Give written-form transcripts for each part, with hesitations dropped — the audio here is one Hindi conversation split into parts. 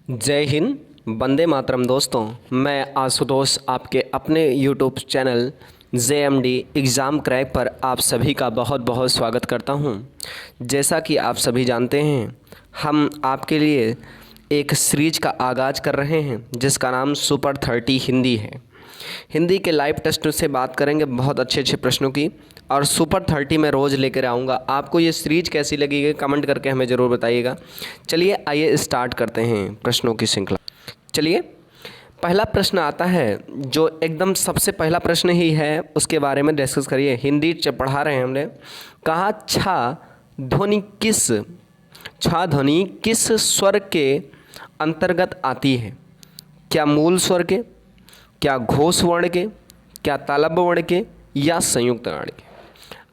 जय हिंद, वंदे मातरम। दोस्तों, मैं आशुतोष आपके अपने YouTube channel JMD exam crack पर आप सभी का बहुत बहुत स्वागत करता हूं। जैसा कि आप सभी जानते हैं, हम आपके लिए एक सीरीज का आगाज़ कर रहे हैं जिसका नाम सुपर 30 हिंदी है। हिंदी के लाइव टेस्ट से बात करेंगे बहुत अच्छे अच्छे प्रश्नों की, और सुपर 30 में रोज़ लेकर आऊँगा। आपको ये सीरीज कैसी लगेगी कमेंट करके हमें ज़रूर बताइएगा। चलिए आइए स्टार्ट करते हैं प्रश्नों की श्रृंखला। चलिए, पहला प्रश्न आता है जो एकदम सबसे पहला प्रश्न ही है, उसके बारे में डिस्कस करिए। हिंदी पढ़ा रहे हैं हमने। कहा छा ध्वनि किस स्वर के अंतर्गत आती है? क्या मूल स्वर के, क्या घोष वर्ण के, क्या तालव्य वर्ण के, या संयुक्त वर्ण के?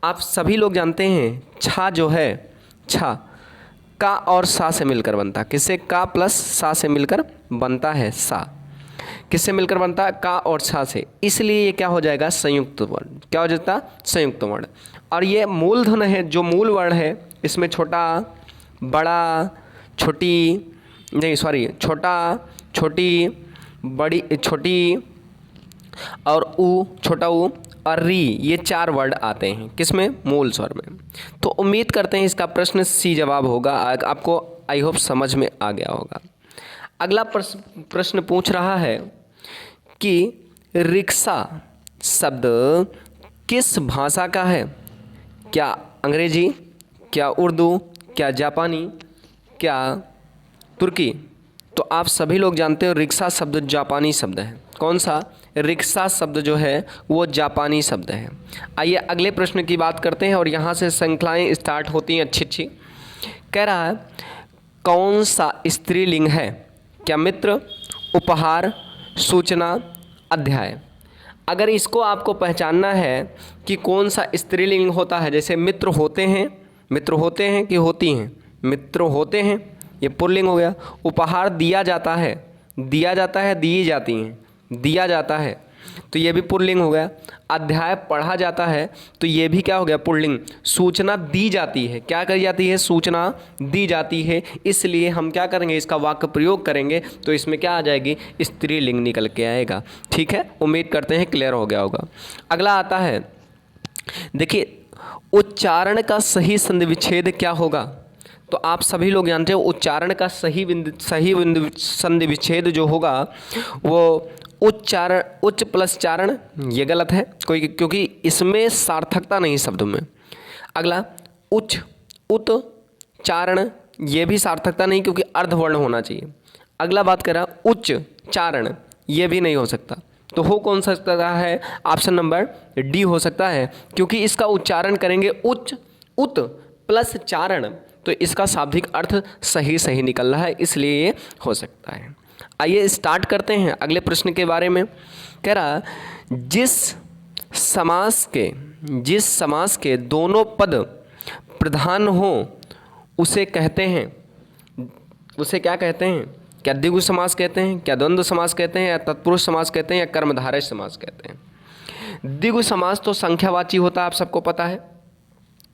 आप सभी लोग जानते हैं छा जो है, छा का और सा से मिलकर बनता है। किससे? का प्लस सा से मिलकर बनता है सा। किससे मिलकर बनता है? का और सा से। इसलिए ये क्या हो जाएगा? संयुक्त वर्ण। क्या हो जाता? संयुक्त वर्ण। और ये मूलधन है, जो मूल वर्ण है, इसमें छोटा, बड़ा, छोटी, नहीं सॉरी, छोटा, छोटी, बड़ी, छोटी और ऊ, छोटा ऊ और री, ये 4 वर्ड आते हैं किसमें? मूल स्वर में। तो उम्मीद करते हैं इसका प्रश्न सी जवाब होगा। आपको आई होप समझ में आ गया होगा। अगला प्रश्न पूछ रहा है कि रिक्शा शब्द किस भाषा का है? क्या अंग्रेजी, क्या उर्दू, क्या जापानी, क्या तुर्की? तो आप सभी लोग जानते हो रिक्शा शब्द जापानी शब्द है। कौन सा? रिक्शा शब्द जो है वो जापानी शब्द है। आइए अगले प्रश्न की बात करते हैं, और यहाँ से श्रृंखलाएँ स्टार्ट होती हैं अच्छी अच्छी। कह रहा है कौन सा स्त्रीलिंग है? क्या मित्र, उपहार, सूचना, अध्याय? अगर इसको आपको पहचानना है कि कौन सा स्त्रीलिंग होता है, जैसे मित्र होते हैं कि होती हैं? मित्र होते हैं, ये पुल्लिंग हो गया। उपहार दिया जाता है, दी जाती हैं, दिया जाता है, तो ये भी पुल्लिंग हो गया। अध्याय पढ़ा जाता है, तो ये भी क्या हो गया? पुल्लिंग। सूचना दी जाती है, क्या करी जाती है? सूचना दी जाती है। इसलिए हम क्या करेंगे? इसका वाक्य प्रयोग करेंगे तो इसमें क्या आ जाएगी? स्त्रीलिंग निकल के आएगा। ठीक है, उम्मीद करते हैं क्लियर हो गया होगा। अगला आता है, देखिए, उच्चारण का सही संधि विच्छेद क्या होगा? तो आप सभी लोग जानते हो उच्चारण का सही संधि विच्छेद जो होगा वो उच्च प्लस चारण, ये गलत है कोई, क्योंकि इसमें सार्थकता नहीं शब्द में। अगला उच्च, उत, चारण, ये भी सार्थकता नहीं क्योंकि अर्धवर्ण होना चाहिए। अगला बात करा उच्च चारण, ये भी नहीं हो सकता। तो हो कौन सा सकता है? ऑप्शन नंबर डी हो सकता है, क्योंकि इसका उच्चारण करेंगे उच्च, उत प्लस चारण, तो इसका शाब्दिक अर्थ सही निकल रहा है, इसलिए ये हो सकता है। आइए स्टार्ट करते हैं अगले प्रश्न के बारे में। कह रहा जिस समास के दोनों पद प्रधान हो उसे कहते हैं, उसे क्या कहते हैं? क्या द्विगु समास कहते हैं, क्या द्वंद्व समास कहते हैं, या तत्पुरुष समास कहते हैं, या कर्मधारय समास कहते हैं? द्विगु समास तो संख्यावाची होता है, आप सबको पता है,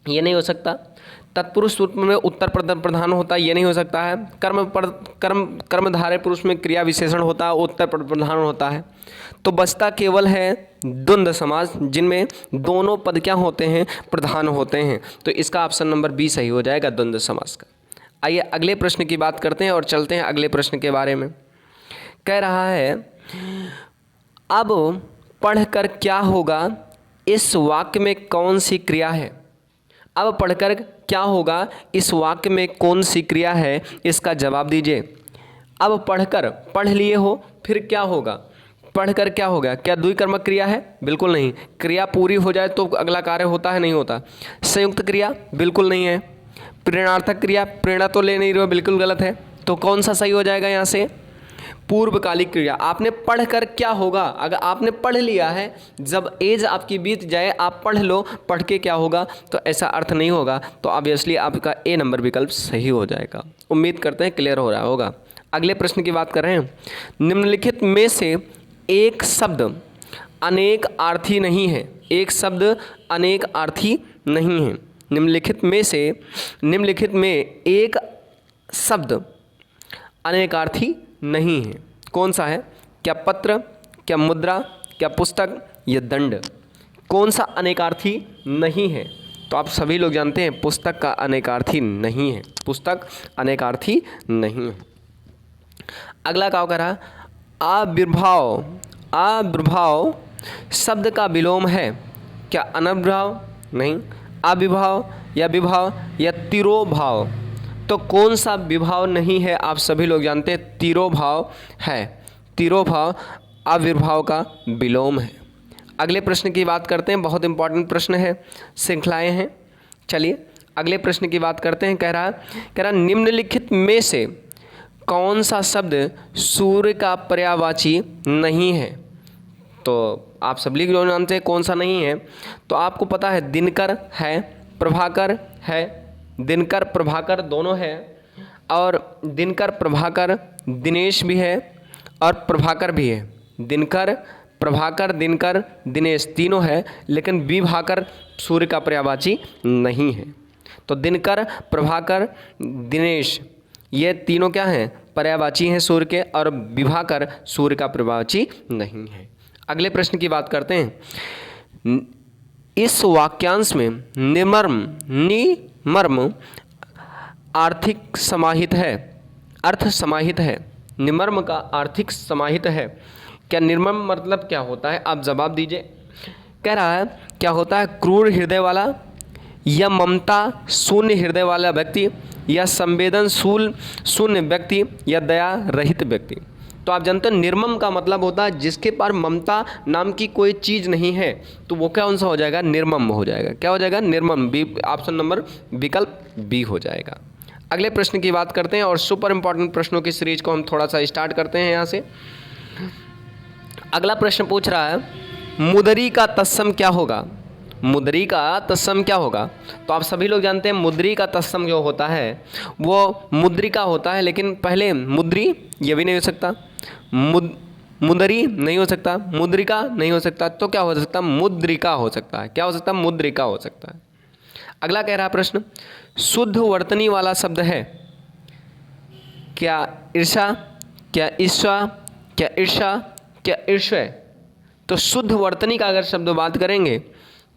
ये नहीं हो सकता। तत्पुरुष रूप में उत्तर प्रधान होता है, ये नहीं हो सकता है। कर्मधारय पुरुष में क्रिया विशेषण होता है, उत्तर प्रधान होता है। तो बचता केवल है द्वंद्व समास, जिनमें दोनों पद क्या होते हैं? प्रधान होते हैं। तो इसका ऑप्शन नंबर बी सही हो जाएगा, द्वंद्व समास का। आइए अगले प्रश्न की बात करते हैं और चलते हैं अगले प्रश्न के बारे में। कह रहा है अब पढ़कर क्या होगा? इस वाक्य में कौन सी क्रिया है? अब पढ़कर क्या होगा? इस वाक्य में कौन सी क्रिया है? इसका जवाब दीजिए। अब पढ़कर, पढ़ लिए हो, फिर क्या होगा? पढ़कर क्या होगा? क्या द्विकर्मक क्रिया है? बिल्कुल नहीं। क्रिया पूरी हो जाए तो अगला कार्य होता है? नहीं होता। संयुक्त क्रिया? बिल्कुल नहीं है। प्रेरणार्थक क्रिया? प्रेरणा तो ले नहीं रहे हो, बिल्कुल गलत है। तो कौन सा सही हो जाएगा यहाँ से? पूर्वकालिक क्रिया। आपने पढ़कर क्या होगा? अगर आपने पढ़ लिया है, जब एज आपकी बीत जाए आप पढ़ लो, पढ़ के क्या होगा, तो ऐसा अर्थ नहीं होगा। तो ऑब्वियसली आपका ए नंबर विकल्प सही हो जाएगा। उम्मीद करते हैं क्लियर हो रहा होगा। अगले प्रश्न की बात कर रहे हैं। निम्नलिखित में से एक शब्द अनेक अर्थी नहीं है। एक शब्द अनेक अर्थी नहीं है। निम्नलिखित में एक शब्द अनेकार्थी नहीं है। कौन सा है? क्या पत्र, क्या मुद्रा, क्या पुस्तक या दंड? कौन सा अनेकार्थी नहीं है? तो आप सभी लोग जानते हैं पुस्तक का अनेकार्थी नहीं है, पुस्तक अनेकार्थी नहीं है। अगला क्या कह रहा है? आविर्भाव, आविर्भाव शब्द का विलोम है। क्या अनभिभाव? नहीं। आविर्भाव या विभाव या तिरोभाव? तो कौन सा विभाव नहीं है? आप सभी लोग जानते हैं तिरोभाव है। तिरोभाव आविर्भाव का विलोम है। अगले प्रश्न की बात करते हैं, बहुत इंपॉर्टेंट प्रश्न है, श्रृंखलाएँ हैं। चलिए अगले प्रश्न की बात करते हैं। कह रहा निम्नलिखित में से कौन सा शब्द सूर्य का पर्यायवाची नहीं है? तो आप सभी लोग जानते हैं कौन सा नहीं है। तो आपको पता है दिनकर है, प्रभाकर है, दिनकर प्रभाकर दोनों है, और दिनकर प्रभाकर दिनेश भी है और प्रभाकर भी है। दिनकर प्रभाकर दिनकर दिनेश तीनों है, लेकिन विभाकर सूर्य का पर्यायवाची नहीं है। तो दिनकर प्रभाकर दिनेश ये तीनों क्या हैं? पर्यायवाची हैं सूर्य के, और विभाकर सूर्य का पर्यायवाची नहीं है। अगले प्रश्न की बात करते हैं। इस वाक्यांश में निमर्म आर्थिक समाहित है, अर्थ समाहित है। निमर्म का आर्थिक समाहित है। क्या निर्मम मतलब क्या होता है? आप जवाब दीजिए। कह रहा है क्या होता है? क्रूर हृदय वाला, या ममता शून्य हृदय वाला व्यक्ति, या संवेदनशील शून्य व्यक्ति, या दया रहित व्यक्ति। तो आप जानते हैं निर्मम का मतलब होता है जिसके पास ममता नाम की कोई चीज़ नहीं है, तो वो कौन सा हो जाएगा? निर्मम हो जाएगा। क्या हो जाएगा? निर्मम। बी, ऑप्शन नंबर विकल्प बी हो जाएगा। अगले प्रश्न की बात करते हैं, और सुपर इंपॉर्टेंट प्रश्नों की सीरीज को हम थोड़ा सा स्टार्ट करते हैं यहाँ से। अगला प्रश्न पूछ रहा है मुदरी का तत्सम क्या होगा? मुदरी का तत्सम क्या होगा? तो आप सभी लोग जानते हैं मुद्री का तत्सम जो होता है वो मुद्रिका होता है, लेकिन पहले मुद्री ये भी नहीं हो सकता, मुदरी नहीं हो सकता, मुद्रिका नहीं हो सकता, तो क्या हो सकता? मुद्रिका हो सकता है। क्या हो सकता है? मुद्रिका हो सकता है। अगला कह रहा प्रश्न शुद्ध वर्तनी वाला शब्द है। क्या ईर्षा, क्या ईर्षा, क्या ईर्षा, क्या ईर्ष्या? तो शुद्ध वर्तनी का अगर शब्द बात करेंगे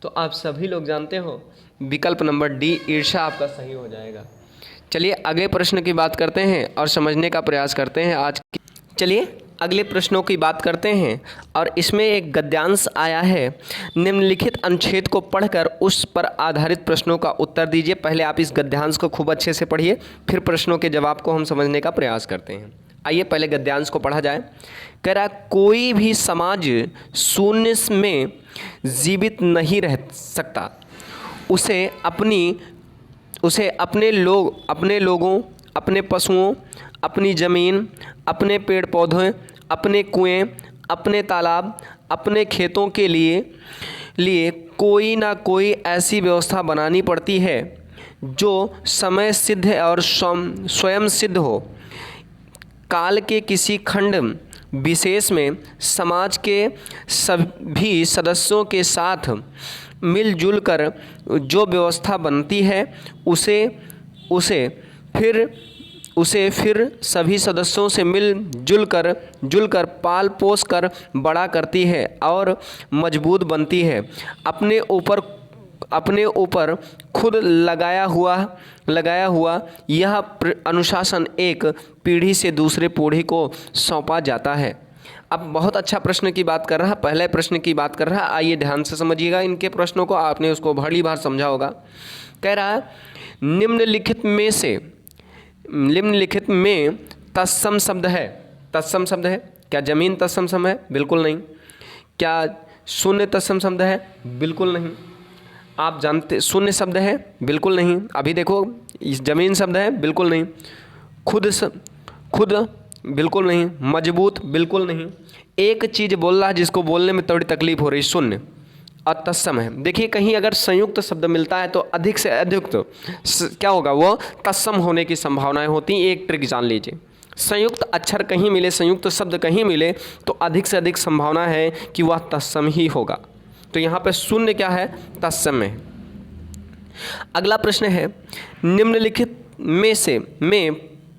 तो आप सभी लोग जानते हो विकल्प नंबर डी ईर्ष्या आपका सही हो जाएगा। चलिए अगले प्रश्न की बात करते हैं और समझने का प्रयास करते हैं आज की। चलिए अगले प्रश्नों की बात करते हैं, और इसमें एक गद्यांश आया है। निम्नलिखित अनुच्छेद को पढ़कर उस पर आधारित प्रश्नों का उत्तर दीजिए। पहले आप इस गद्यांश को खूब अच्छे से पढ़िए, फिर प्रश्नों के जवाब को हम समझने का प्रयास करते हैं। आइए पहले गद्यांश को पढ़ा जाए। कह रहा कोई भी समाज शून्य में जीवित नहीं रह सकता। उसे अपने लोगों, अपने पशुओं, अपनी ज़मीन, अपने पेड़ पौधे, अपने कुएं, अपने तालाब, अपने खेतों के लिए कोई ना कोई ऐसी व्यवस्था बनानी पड़ती है जो समय सिद्ध और स्वयं सिद्ध हो। काल के किसी खंड विशेष में समाज के सभी सदस्यों के साथ मिलजुल कर जो व्यवस्था बनती है उसे फिर सभी सदस्यों से मिलजुल कर पाल पोस कर बड़ा करती है और मजबूत बनती है। अपने ऊपर खुद लगाया हुआ यह अनुशासन एक पीढ़ी से दूसरे पीढ़ी को सौंपा जाता है। अब बहुत अच्छा प्रश्न की बात कर रहा है, पहले प्रश्न की बात कर रहा है। आइए ध्यान से समझिएगा इनके प्रश्नों को, आपने उसको भली बार समझा होगा। कह रहा है निम्नलिखित में तत्सम शब्द है। तत्सम शब्द है। क्या जमीन तत्सम शब्द है? बिल्कुल नहीं। क्या शून्य तत्सम शब्द है? बिल्कुल नहीं। आप जानते शून्य शब्द है? बिल्कुल नहीं। अभी देखो इस जमीन शब्द है? बिल्कुल नहीं। खुद बिल्कुल नहीं। मजबूत बिल्कुल नहीं। एक चीज़ बोल रहा है जिसको बोलने में थोड़ी तकलीफ हो रही, शून्य और तत्सम है। देखिए कहीं अगर संयुक्त शब्द मिलता है तो अधिक से अधिक क्या होगा? वो तत्सम होने की संभावनाएं होती हैं। एक ट्रिक जान लीजिए, संयुक्त अक्षर कहीं मिले, संयुक्त शब्द कहीं मिले तो अधिक से अधिक संभावना है कि वह तत्सम ही होगा। तो यहाँ पे शून्य क्या है? तत्सम है। अगला प्रश्न है निम्नलिखित में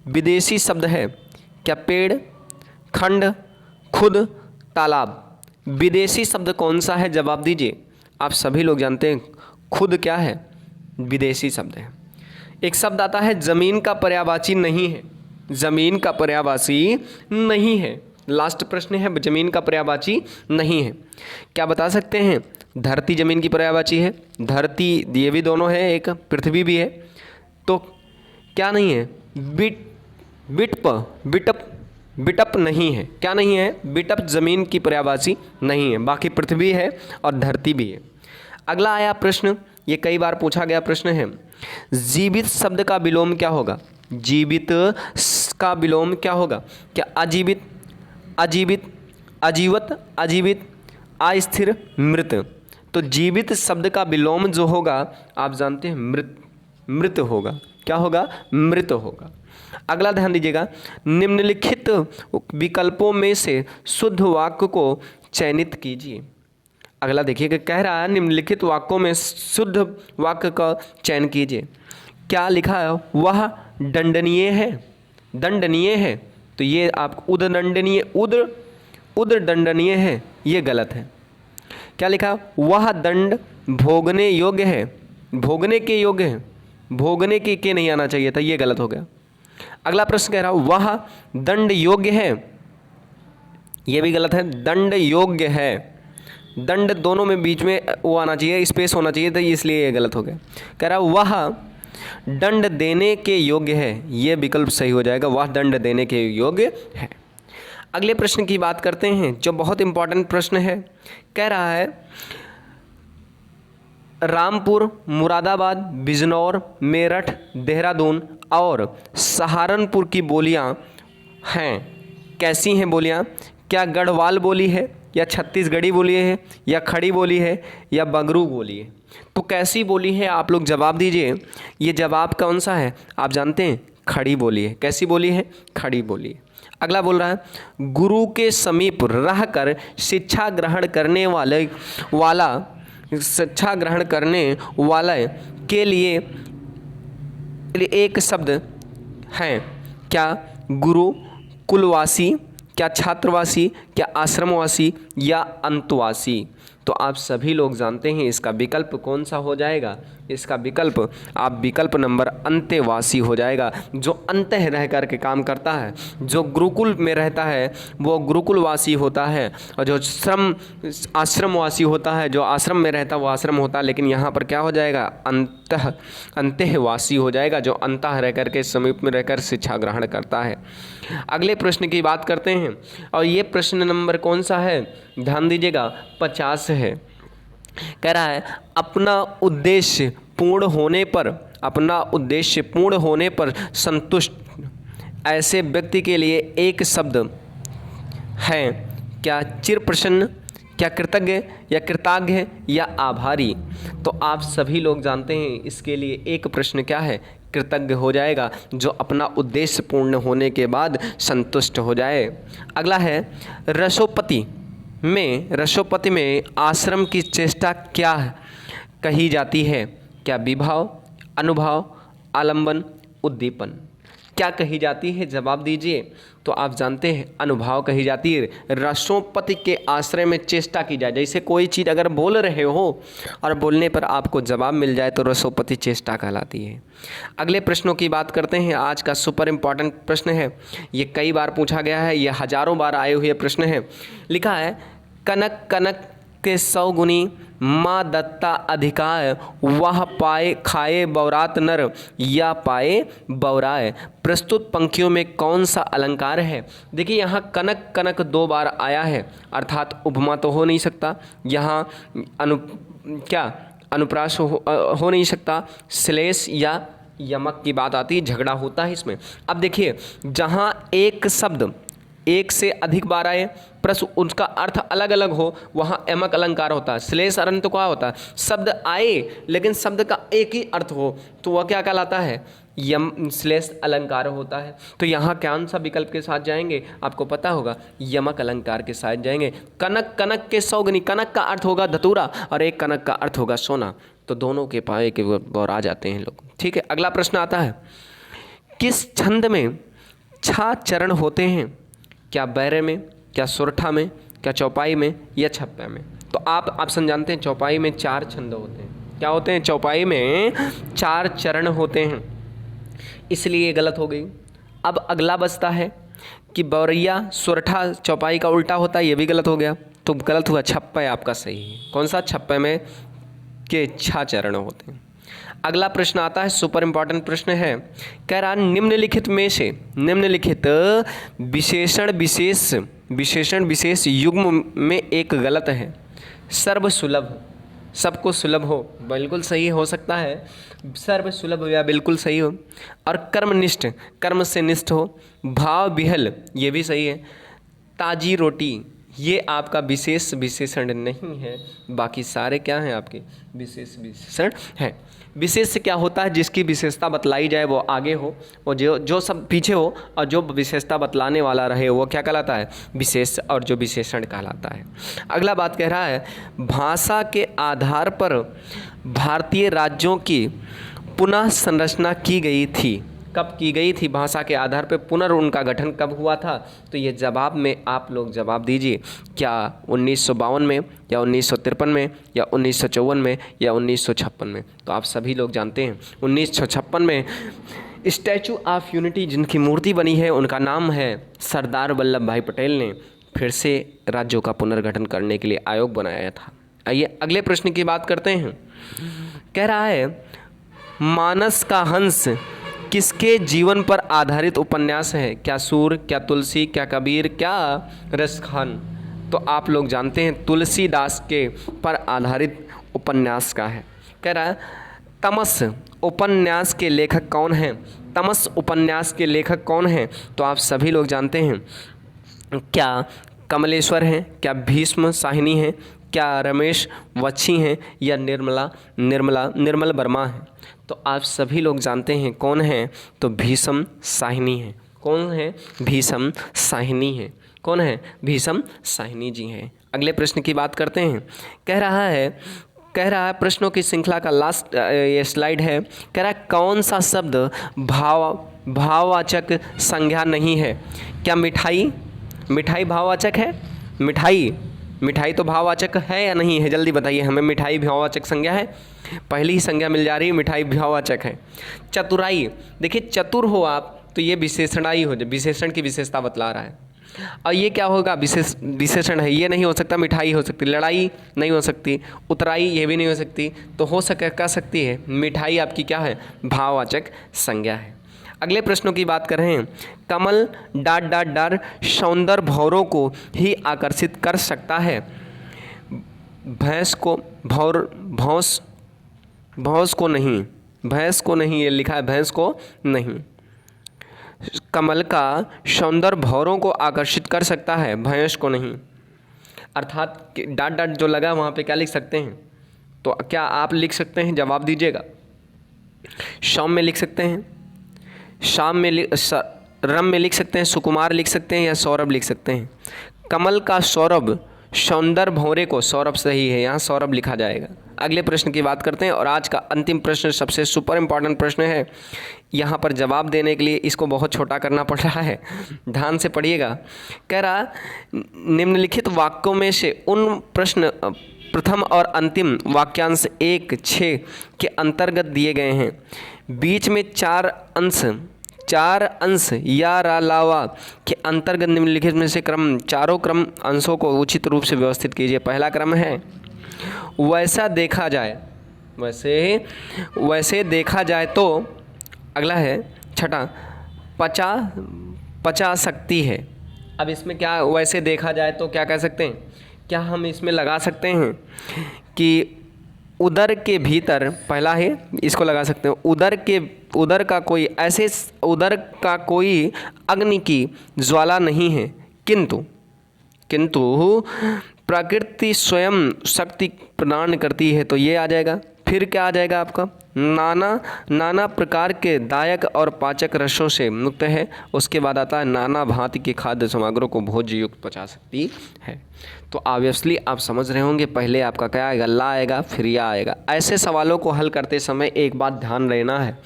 विदेशी शब्द है। क्या पेड़, खंड, खुद, तालाब। विदेशी शब्द कौन सा है? जवाब दीजिए। आप सभी लोग जानते हैं खुद क्या है? विदेशी शब्द है। एक शब्द आता है जमीन का पर्यायवाची नहीं है। जमीन का पर्यायवाची नहीं है। लास्ट प्रश्न है, जमीन का पर्यायवाची नहीं है। क्या बता सकते हैं? धरती जमीन की पर्यायवाची है। धरती ये भी दोनों है, एक पृथ्वी भी है। तो क्या नहीं है? बिटप नहीं है। क्या नहीं है? बिटप जमीन की पर्यायवाची नहीं है। बाकी पृथ्वी है और धरती भी है। अगला आया प्रश्न, ये कई बार पूछा गया प्रश्न है, जीवित शब्द का विलोम क्या होगा? जीवित का विलोम क्या होगा? क्या अजीवित, अजीवित, अजीवत, अजीवित, अस्थिर, मृत। तो जीवित शब्द का विलोम जो होगा आप जानते हैं मृत होगा। क्या होगा? मृत होगा। अगला ध्यान दीजिएगा, निम्नलिखित विकल्पों में से शुद्ध वाक्य को चयनित कीजिए। अगला देखिए, कह रहा है निम्नलिखित वाक्यों में शुद्ध वाक्य का चयन कीजिए। क्या लिखा है? वह दंडनीय है। दंडनीय है, तो ये आप उदंडनीय है, ये गलत है। क्या लिखा? वह दंड भोगने योग्य है। भोगने के योग्य है। भोगने के नहीं आना चाहिए था, ये गलत हो गया। अगला प्रश्न कह रहा वह दंड योग्य है, ये भी गलत है। दंड योग्य है, दंड दोनों में बीच में वो आना चाहिए, स्पेस होना चाहिए था, इसलिए ये गलत हो गया। कह रहा वह दंड देने के योग्य है, ये विकल्प सही हो जाएगा। वह दंड देने के योग्य है। अगले प्रश्न की बात करते हैं जो बहुत इंपॉर्टेंट प्रश्न है। कह रहा है रामपुर, मुरादाबाद, बिजनौर, मेरठ, देहरादून और सहारनपुर की बोलियां हैं। कैसी हैं बोलियां? क्या गढ़वाल बोली है, या छत्तीसगढ़ी बोली है, या खड़ी बोली है, या बंगरू बोली है? तो कैसी बोली है आप लोग जवाब दीजिए। ये जवाब कौन सा है? आप जानते हैं खड़ी बोली है। कैसी बोली है? खड़ी बोली है। अगला बोल रहा है गुरु के समीप रहकर शिक्षा ग्रहण करने वाला के लिए एक शब्द है। क्या? गुरु, कुलवासी, क्या छात्रवासी, क्या आश्रमवासी, या अंतवासी? तो आप सभी लोग जानते हैं इसका विकल्प कौन सा हो जाएगा? इसका विकल्प आप विकल्प नंबर अंतेवासी हो जाएगा। जो अंत रह कर के काम करता है, जो गुरुकुल में रहता है वो गुरुकुलवासी होता है, और जो आश्रमवासी होता है, जो आश्रम में रहता है वो आश्रम होता है। लेकिन यहाँ पर क्या हो जाएगा? अंतःवासी हो जाएगा, जो अंतः रह कर के समीप में रहकर शिक्षा ग्रहण करता है। अगले प्रश्न की बात करते हैं, और ये प्रश्न नंबर कौन सा है? ध्यान दीजिएगा, 50 है। कह रहा है अपना उद्देश्य पूर्ण होने पर संतुष्ट ऐसे व्यक्ति के लिए एक शब्द है। क्या? चिर प्रसन्न, क्या कृतज्ञ, या कृतज्ञ, या आभारी? तो आप सभी लोग जानते हैं इसके लिए एक प्रश्न क्या है? कृतज्ञ हो जाएगा, जो अपना उद्देश्य पूर्ण होने के बाद संतुष्ट हो जाए। अगला है रसोपति में आश्रम की चेष्टा क्या कही जाती है? क्या? विभाव, अनुभाव, आलंबन, उद्दीपन। क्या कही जाती है? जवाब दीजिए। तो आप जानते हैं अनुभाव कही जाती है। रसोपति के आश्रय में चेष्टा की जाए, जैसे कोई चीज़ अगर बोल रहे हो और बोलने पर आपको जवाब मिल जाए तो रसोपति चेष्टा कहलाती है। अगले प्रश्नों की बात करते हैं। आज का सुपर इम्पॉर्टेंट प्रश्न है, ये कई बार पूछा गया है, ये हजारों बार आए हुए प्रश्न है। लिखा है कनक कनक के 100 गुनी माँ दत्ता अधिकाय, वह पाए खाए बौरात नर, या पाए बौराए। प्रस्तुत पंक्तियों में कौन सा अलंकार है? देखिए यहाँ कनक कनक 2 बार आया है, अर्थात उपमा तो हो नहीं सकता। यहाँ अनुप्रास हो नहीं सकता। श्लेष या यमक की बात आती है, झगड़ा होता है इसमें। अब देखिए जहाँ एक शब्द एक से अधिक बार आए प्लस उसका अर्थ अलग अलग हो, वहाँ यमक अलंकार होता है। श्लेष अर्थ क्या होता है? शब्द आए लेकिन शब्द का एक ही अर्थ हो, तो वह क्या कहलाता है? श्लेष अलंकार होता है। तो यहाँ कौन सा विकल्प के साथ जाएंगे? आपको पता होगा, यमक अलंकार के साथ जाएंगे। कनक कनक के 100 गुनी, कनक का अर्थ होगा धतूरा और एक कनक का अर्थ होगा सोना, तो दोनों के पाए के बौरा जाते हैं लोग। ठीक है, अगला प्रश्न आता है किस छंद में 6 चरण होते हैं? क्या बैरे में, क्या सोरठा में, क्या चौपाई में या छप्पे में? तो आप ऑप्शन जानते हैं, चौपाई में 4 छंद होते हैं। क्या होते हैं? चौपाई में 4 चरण होते हैं, इसलिए ये गलत हो गई। अब अगला बचता है कि बौरैया सोरठा चौपाई का उल्टा होता है, ये भी गलत हो गया। तो गलत हुआ, छप्पे आपका सही है। कौन सा? छप्पे में के 6 चरण होते हैं। अगला प्रश्न आता है, सुपर इंपॉर्टेंट प्रश्न है, कह रहा निम्नलिखित में से निम्नलिखित विशेषण विशेष युग्म में एक गलत है। सर्व सुलभ, सबको सुलभ हो, बिल्कुल सही हो सकता है। सर्व सुलभ या बिल्कुल सही हो। और कर्मनिष्ठ, कर्म से निष्ठ हो। भाव विहल, ये भी सही है। ताजी रोटी, ये आपका विशेष विशेषण नहीं है, बाकी सारे क्या हैं आपके विशेष विशेषण हैं। विशेष क्या होता है? जिसकी विशेषता बतलाई जाए वो आगे हो, और जो सब पीछे हो, और जो विशेषता बतलाने वाला रहे वो क्या कहलाता है? विशेष, और जो विशेषण कहलाता है। अगला बात कह रहा है, भाषा के आधार पर भारतीय राज्यों की पुनः संरचना की गई थी। कब की गई थी? भाषा के आधार पर उनका गठन कब हुआ था? तो ये जवाब में आप लोग जवाब दीजिए। क्या 1952 में, या 1953 में, या 1954 में, या 1956 में? तो आप सभी लोग जानते हैं 1956 में स्टैचू ऑफ यूनिटी जिनकी मूर्ति बनी है, उनका नाम है सरदार वल्लभ भाई पटेल ने फिर से राज्यों का पुनर्गठन करने के लिए आयोग बनाया था। आइए अगले प्रश्न की बात करते हैं। कह रहा है, मानस का हंस किसके जीवन पर आधारित उपन्यास है? क्या सूर, क्या तुलसी, क्या कबीर, क्या रसखान? तो आप लोग जानते हैं तुलसीदास के पर आधारित उपन्यास का है। कह रहा है, तमस उपन्यास के लेखक कौन हैं? तमस उपन्यास के लेखक कौन हैं? तो आप सभी लोग जानते हैं, क्या कमलेश्वर हैं, क्या भीष्म साहिनी हैं, क्या रमेश वच्छी हैं, या निर्मल वर्मा हैं? तो आप सभी लोग जानते हैं कौन हैं? तो भीष्म साहिनी हैं। कौन है? भीष्म साहिनी है। कौन है? भीष्म साहिनी जी हैं। अगले प्रश्न की बात करते हैं। कह रहा है प्रश्नों की श्रृंखला का लास्ट ये स्लाइड है। कह रहा है, कौन सा शब्द भाववाचक संज्ञा नहीं है? क्या मिठाई भाववाचक है? मिठाई तो भाववाचक है या नहीं है? जल्दी बताइए हमें, मिठाई भाववाचक संज्ञा है? पहली ही संज्ञा मिल जा रही है, मिठाई भाववाचक है। चतुराई, देखिए चतुर हो आप तो ये विशेषणाई हो जाए, विशेषण की विशेषता बतला रहा है। और ये क्या होगा? विशेषण है, ये नहीं हो सकता। मिठाई हो सकती, लड़ाई नहीं हो सकती, उतराई ये भी नहीं हो सकती। तो हो सकती है मिठाई आपकी क्या है? भाववाचक संज्ञा है। अगले प्रश्नों की बात कर रहे हैं। कमल ... सौंदर्य भौरों को ही आकर्षित कर सकता है, भैंस को नहीं, ये लिखा है भैंस को नहीं। कमल का सौंदर्य भौरों को आकर्षित कर सकता है, भैंस को नहीं। अर्थात ... जो लगा वहाँ पे क्या लिख सकते हैं? तो क्या आप लिख सकते हैं? जवाब दीजिएगा। शाम में लिख सकते हैं, रम में लिख सकते हैं, सुकुमार लिख सकते हैं, या सौरभ लिख सकते हैं। कमल का सौरभ, सौंदर्य भौरे को, सौरभ सही है, यहाँ सौरभ लिखा जाएगा। अगले प्रश्न की बात करते हैं, और आज का अंतिम प्रश्न सबसे सुपर इम्पॉर्टेंट प्रश्न है। यहाँ पर जवाब देने के लिए इसको बहुत छोटा करना पड़ रहा है, ध्यान से पढ़िएगा। कह रहा, निम्नलिखित वाक्यों में से उन प्रथम और अंतिम वाक्यांश 1-6 के अंतर्गत दिए गए हैं। बीच में 4 अंश या अलावा के अंतर्गत निम्नलिखित में से चारों क्रम अंशों को उचित रूप से व्यवस्थित कीजिए। पहला क्रम है, वैसे देखा जाए तो। अगला है छठा, पचा सकती है। अब इसमें क्या, वैसे देखा जाए तो क्या कह सकते हैं? क्या हम इसमें लगा सकते हैं कि उदर के भीतर, पहला है इसको लगा सकते हैं, उदर का कोई अग्नि की ज्वाला नहीं है, किंतु प्रकृति स्वयं शक्ति प्रदान करती है। तो ये आ जाएगा। फिर क्या आ जाएगा आपका? नाना प्रकार के दायक और पाचक रसों से मुक्त है। उसके बाद आता है, नाना भांति के खाद्य सामग्रियों को भोज्य युक्त पचा सकती है। तो ऑब्वियसली आप समझ रहे होंगे, पहले आपका क्या आएगा? ला आएगा, फिर या आएगा। ऐसे सवालों को हल करते समय एक बात ध्यान रहना है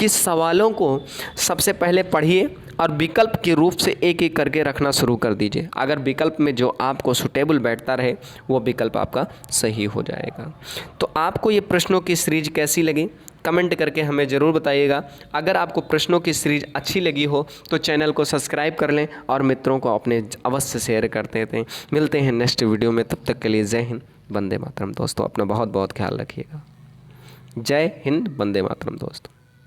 कि सवालों को सबसे पहले पढ़िए और विकल्प के रूप से एक एक करके रखना शुरू कर दीजिए। अगर विकल्प में जो आपको सुटेबल बैठता रहे वो विकल्प आपका सही हो जाएगा। तो आपको ये प्रश्नों की सीरीज कैसी लगी कमेंट करके हमें ज़रूर बताइएगा। अगर आपको प्रश्नों की सीरीज अच्छी लगी हो तो चैनल को सब्सक्राइब कर लें और मित्रों को अपने अवश्य शेयर करते थे। मिलते हैं नेक्स्ट वीडियो में, तब तक के लिए जय हिंद, वंदे मातरम दोस्तों। अपना बहुत बहुत ख्याल रखिएगा। जय हिंद, वंदे मातरम दोस्तों।